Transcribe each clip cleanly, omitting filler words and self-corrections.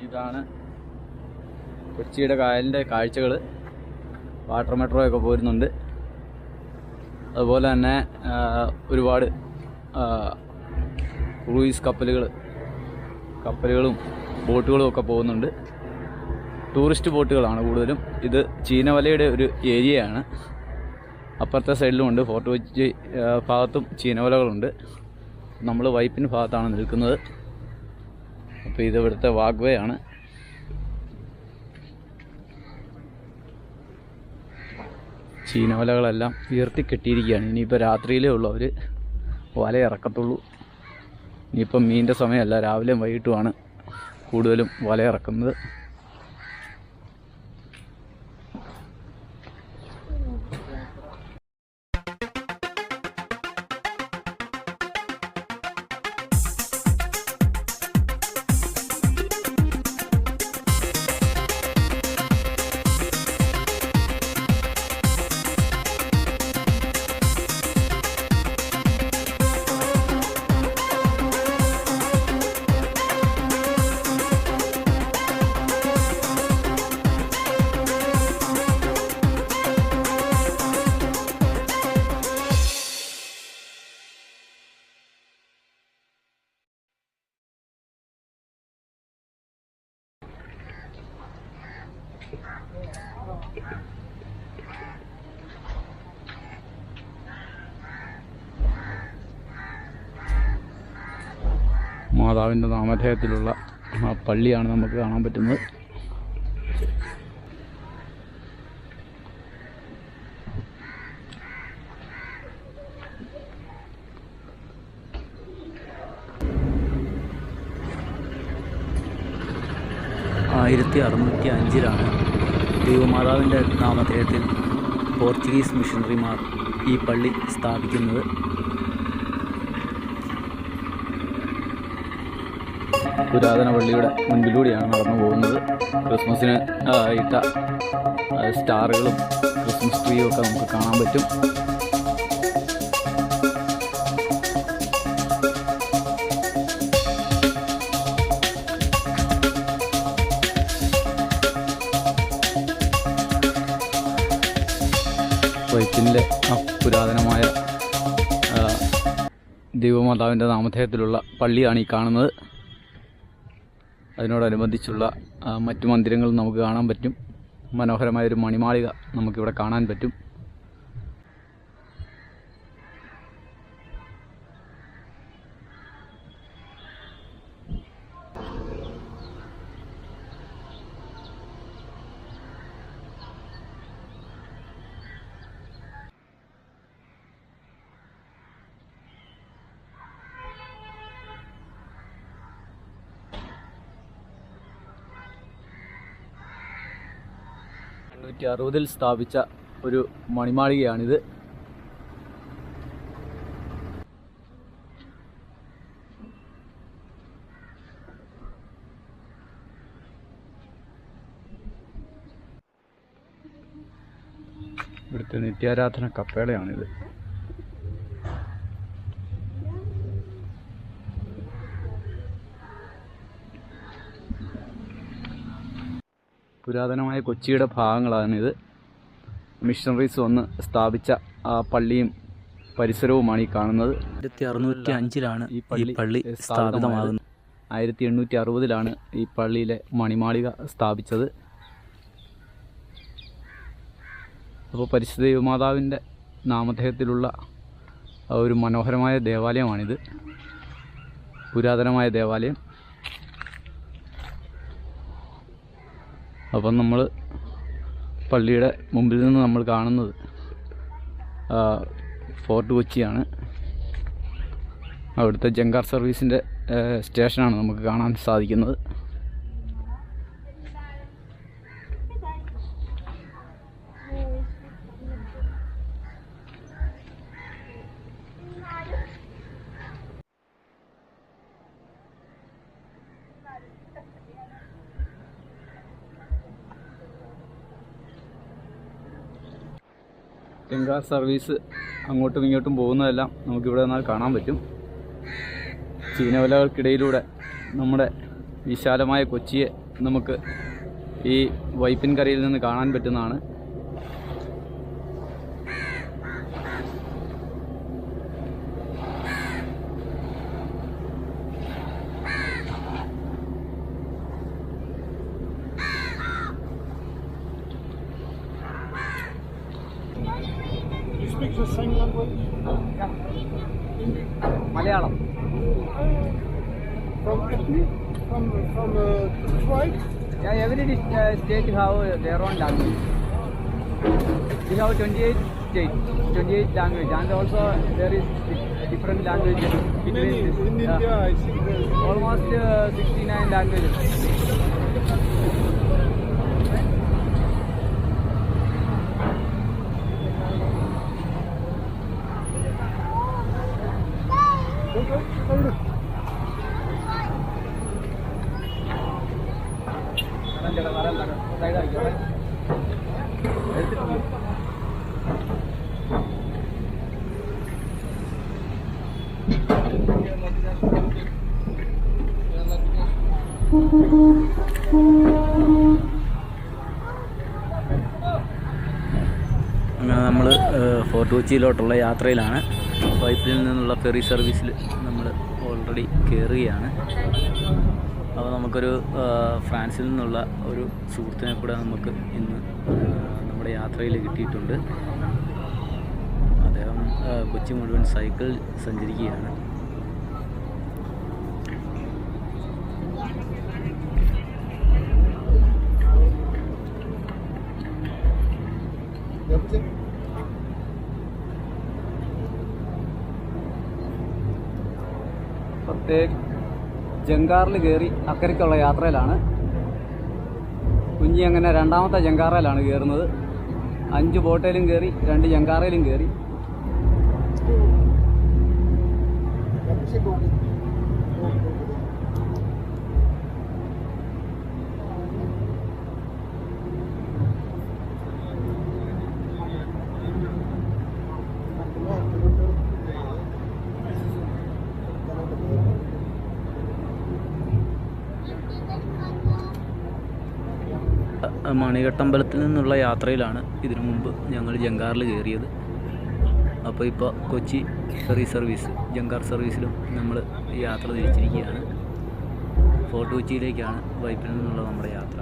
ഇതാണ് കൊച്ചിയുടെ കായലിൻ്റെ കാഴ്ചകൾ. വാട്ടർ മെട്രോ ഒക്കെ പോരുന്നുണ്ട്. അതുപോലെ തന്നെ ഒരുപാട് ക്രൂയിസ് കപ്പലുകളും ബോട്ടുകളും ഒക്കെ പോകുന്നുണ്ട്. ടൂറിസ്റ്റ് ബോട്ടുകളാണ് കൂടുതലും. ഇത് ചീനവലയുടെ ഒരു ഏരിയയാണ്. അപ്പുറത്തെ സൈഡിലുമുണ്ട്, ഫോർട്ട് കൊച്ചി ഭാഗത്തും ചീനവലകളുണ്ട്. നമ്മൾ വൈപ്പിൻ ഭാഗത്താണ് നിൽക്കുന്നത്. അപ്പോൾ ഇത് ഇവിടുത്തെ വാഗ്വേ ആണ്. ചീനവലകളെല്ലാം ഉയർത്തിക്കെട്ടിയിരിക്കുകയാണ്. ഇനിയിപ്പോൾ രാത്രിയിലേ ഉള്ളൂ അവർ വല ഇറക്കത്തുള്ളൂ. ഇനിയിപ്പം മീനിൻ്റെ സമയമല്ല, രാവിലെയും വൈകിട്ടുമാണ് കൂടുതലും വല ഇറക്കുന്നത്. മാതാവിൻ്റെ നാമധേയത്തിലുള്ള ആ പള്ളിയാണ് നമുക്ക് കാണാൻ പറ്റുന്നത്. ാണ് ദൈവമാതാവിൻ്റെ നാമധേയത്തിൽ പോർച്ചുഗീസ് മിഷണറിമാർ ഈ പള്ളി സ്ഥാപിക്കുന്നത്. പുരാതന പള്ളിയുടെ മുൻപിലൂടെയാണ് നടന്നു പോകുന്നത്. ക്രിസ്മസിന് ഇട്ട സ്റ്റാറുകളും ക്രിസ്മസ് ട്രീയും ഒക്കെ നമുക്ക് കാണാൻ പറ്റും. വൈപ്പിനിലെ പുരാതനമായ ദൈവമാതാവിൻ്റെ നാമധേയത്തിലുള്ള പള്ളിയാണ് ഈ കാണുന്നത്. അതിനോടനുബന്ധിച്ചുള്ള മറ്റു മന്ദിരങ്ങളും നമുക്ക് കാണാൻ പറ്റും. മനോഹരമായൊരു മണിമാളിക നമുക്കിവിടെ കാണാൻ പറ്റും. ൽ സ്ഥാപിച്ച ഒരു മണിമാളികയാണിത്. ഇവിടുത്തെ നിത്യാരാധന കപ്പേളയാണിത്. പുരാതനമായ കൊച്ചിയുടെ ഭാഗങ്ങളാണിത്. മിഷണറീസ് വന്ന് സ്ഥാപിച്ച പള്ളിയും പരിസരവുമാണ് ഈ കാണുന്നത്. 1605 ഈ പള്ളി സ്ഥാപിതമാകുന്നത്. 1860 ഈ പള്ളിയിലെ മണിമാളിക സ്ഥാപിച്ചത്. അപ്പോൾ പരിശുദ്ധ ദൈവമാതാവിൻ്റെ നാമധേയത്തിലുള്ള ഒരു മനോഹരമായ ദേവാലയമാണിത്. പുരാതനമായ ദേവാലയം. അപ്പം നമ്മൾ പള്ളിയുടെ മുമ്പിൽ നിന്ന് നമ്മൾ കാണുന്നത് ഫോർട്ട് കൊച്ചിയാണ്. അവിടുത്തെ ജങ്കാർ സർവീസിൻ്റെ സ്റ്റേഷനാണ് നമുക്ക് കാണാൻ സാധിക്കുന്നത്. ജങ്കാർ സർവീസ് അങ്ങോട്ടും ഇങ്ങോട്ടും പോകുന്നതെല്ലാം നമുക്കിവിടെ നിന്നാൽ കാണാൻ പറ്റും. ചീനവലകൾക്കിടയിലൂടെ നമ്മുടെ വിശാലമായ കൊച്ചിയെ നമുക്ക് ഈ വൈപ്പിൻകരയിൽ നിന്ന് കാണാൻ പറ്റുന്നതാണ്. Speak the same language? Malayalam. From tribe? Yeah, every state have their own language. We have 28 states, 28 language, and also there is different languages between Many this. in India, I think there's Almost 69 languages. അങ്ങനെ നമ്മൾ fort കൊച്ചിയിലോട്ടുള്ള യാത്രയിലാണ്. വൈപ്പിനിൽ നിന്നുള്ള ferry സർവീസിൽ നമ്മൾ already കയറുകയാണ്. അപ്പോൾ നമുക്കൊരു ഫ്രാൻസിൽ നിന്നുള്ള ഒരു സുഹൃത്തിനെ കൂടെ നമുക്ക് ഇന്ന് നമ്മുടെ യാത്രയിൽ കിട്ടിയിട്ടുണ്ട്. അദ്ദേഹം കൊച്ചി മുഴുവൻ സൈക്കിൾ സഞ്ചരിക്കുകയാണ്. ജങ്കാറിൽ കയറി അക്കരയ്ക്കുള്ള യാത്രയിലാണ്. കുഞ്ഞി അങ്ങനെ രണ്ടാമത്തെ ജങ്കാറയിലാണ് കയറുന്നത്. 5 ബോട്ടയിലും കയറി, 2 ജങ്കാറയിലും കയറി. മണികട്ടമ്പലത്തിൽ നിന്നുള്ള യാത്രയിലാണ് ഇതിനു മുമ്പ് ഞങ്ങൾ ജങ്കാറിൽ കയറിയത്. അപ്പോൾ ഇപ്പോൾ കൊച്ചി ഫെറി സർവീസ് ജങ്കാർ സർവീസിലും നമ്മൾ യാത്ര തിരിച്ചിരിക്കുകയാണ്. ഫോർട്ട് കൊച്ചിയിലേക്കാണ് വൈപ്പിൽ നിന്നുള്ള നമ്മുടെ യാത്ര.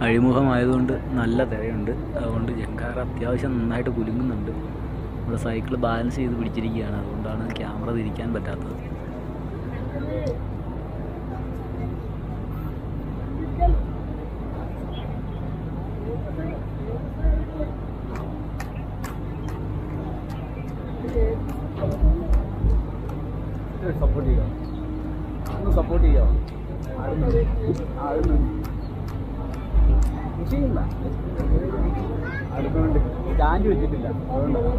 അഴിമുഖമായതുകൊണ്ട് നല്ല തിരയുണ്ട്. അതുകൊണ്ട് ജങ്കാർ അത്യാവശ്യം നന്നായിട്ട് കുലുങ്ങുന്നുണ്ട്. നമ്മുടെ സൈക്കിൾ ബാലൻസ് ചെയ്ത് പിടിച്ചിരിക്കുകയാണ്. അതുകൊണ്ടാണ് ക്യാമറ തിരിക്കാൻ പറ്റാത്തത്. സപ്പോർട്ട് ചെയ്യാം, ഒന്ന് സപ്പോർട്ട് ചെയ്യാം. കൃഷിയില്ല, അടുക്കൊണ്ട് സ്റ്റാൻഡ് വെച്ചിട്ടില്ല. അതുകൊണ്ടാണ്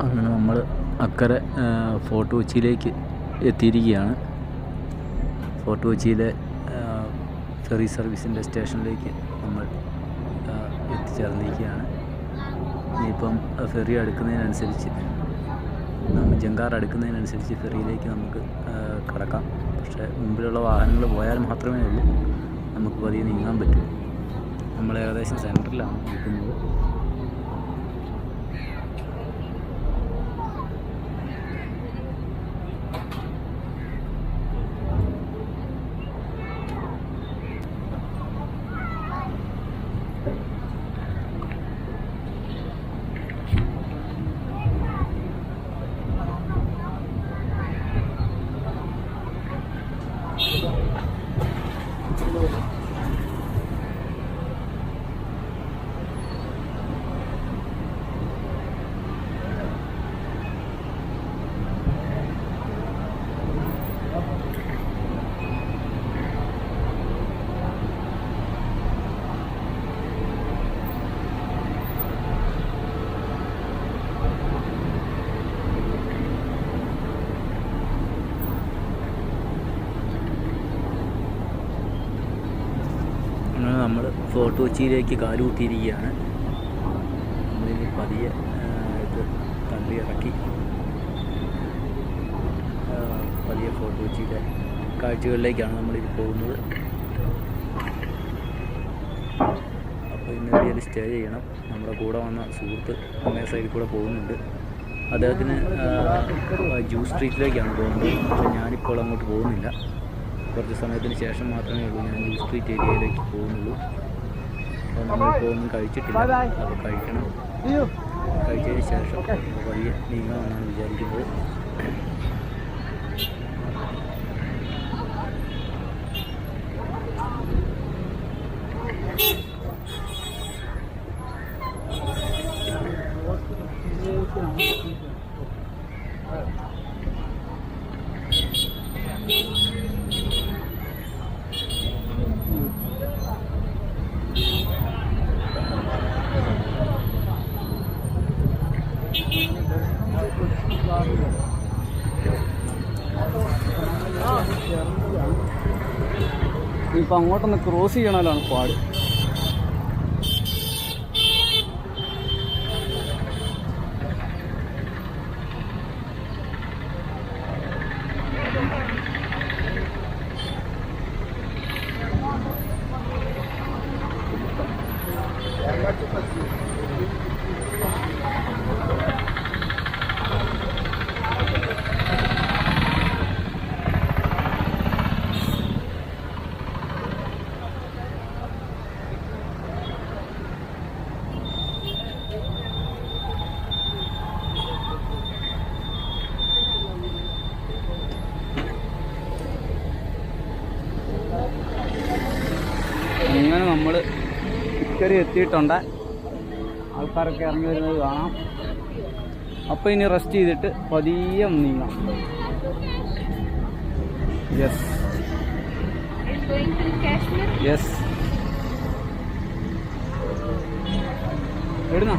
അങ്ങനെ നമ്മൾ അക്കരെ ഫോർട്ട് കൊച്ചിയിലേക്ക് എത്തിയിരിക്കുകയാണ്. ഫോർട്ട് കൊച്ചിയിലെ ഫെറി സർവീസിൻ്റെ സ്റ്റേഷനിലേക്ക് നമ്മൾ എത്തിച്ചേർന്നിരിക്കുകയാണ്. ഇനിയിപ്പം ഫെറി അടുക്കുന്നതിനനുസരിച്ച് ജങ്കാർ അടുക്കുന്നതിനനുസരിച്ച് ഫെറിയിലേക്ക് നമുക്ക് കടക്കാം. പക്ഷേ മുമ്പിലുള്ള വാഹനങ്ങൾ പോയാൽ മാത്രമേ ഉള്ളൂ നമുക്ക് പതിയെ നീങ്ങാൻ പറ്റൂ. നമ്മൾ ഏകദേശം സെൻറ്ററിലാണ് നിൽക്കുന്നത്. നമ്മൾ ഫോർട്ട് കൊച്ചിയിലേക്ക് കാലുകുത്തിയിരിക്കുകയാണ്. നമ്മളിനി പതിയെ ഇത് തള്ളി ഇറക്കി പതിയെ ഫോർട്ട് കൊച്ചിയിലെ കാഴ്ചകളിലേക്കാണ് നമ്മളിത് പോകുന്നത്. അപ്പോൾ ഇന്ന് എവിടെയെങ്കിലും സ്റ്റേ ചെയ്യണം. നമ്മുടെ കൂടെ വന്ന സുഹൃത്ത് അങ്ങേ സൈഡിൽ കൂടെ പോകുന്നുണ്ട്. അദ്ദേഹത്തിന് ജ്യൂസ് സ്ട്രീറ്റിലേക്കാണ് പോകുന്നത്. പക്ഷേ ഞാനിപ്പോൾ അങ്ങോട്ട് പോകുന്നില്ല. കുറച്ച് സമയത്തിന് ശേഷം മാത്രമേ ഉള്ളൂ ഞാൻ ജ്യൂസ് സ്ട്രീറ്റ് ഏരിയയിലേക്ക് പോകുന്നുള്ളൂ. അപ്പോൾ നമ്മളിപ്പോൾ ഒന്നും കഴിച്ചിട്ടില്ല. അപ്പോൾ കഴിക്കണം. കഴിച്ചതിന് ശേഷം വലിയ നീങ്ങാമെന്നാണ് വിചാരിക്കുന്നത്. ഇപ്പം അങ്ങോട്ടൊന്ന് ക്രോസ് ചെയ്യണമല്ലാണ് പാട്. അങ്ങനെ നമ്മൾ ഇക്കരെ എത്തിയിട്ടുണ്ട്. ആൾക്കാരൊക്കെ ഇറങ്ങി വരുന്നത് കാണാം. അപ്പോൾ ഇനി റെസ്റ്റ് ചെയ്തിട്ട് പതിയെ നീങ്ങാം. Yes yes. എവിടുന്നാ?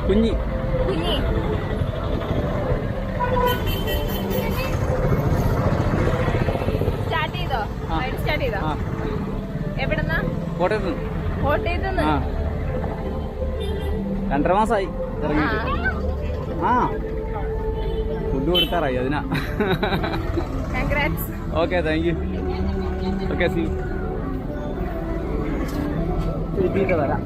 കുഞ്ഞി. എവിടെന്നാ? കോട്ടയത്ത്. കോട്ടയത്ത് നിന്ന്. 2.5 മാസമായി ഇറങ്ങിയിട്ട്. ഫുഡ് കൊടുക്കാറായി അതിനാ. Okay, thank you. Okay, see you. വരാം.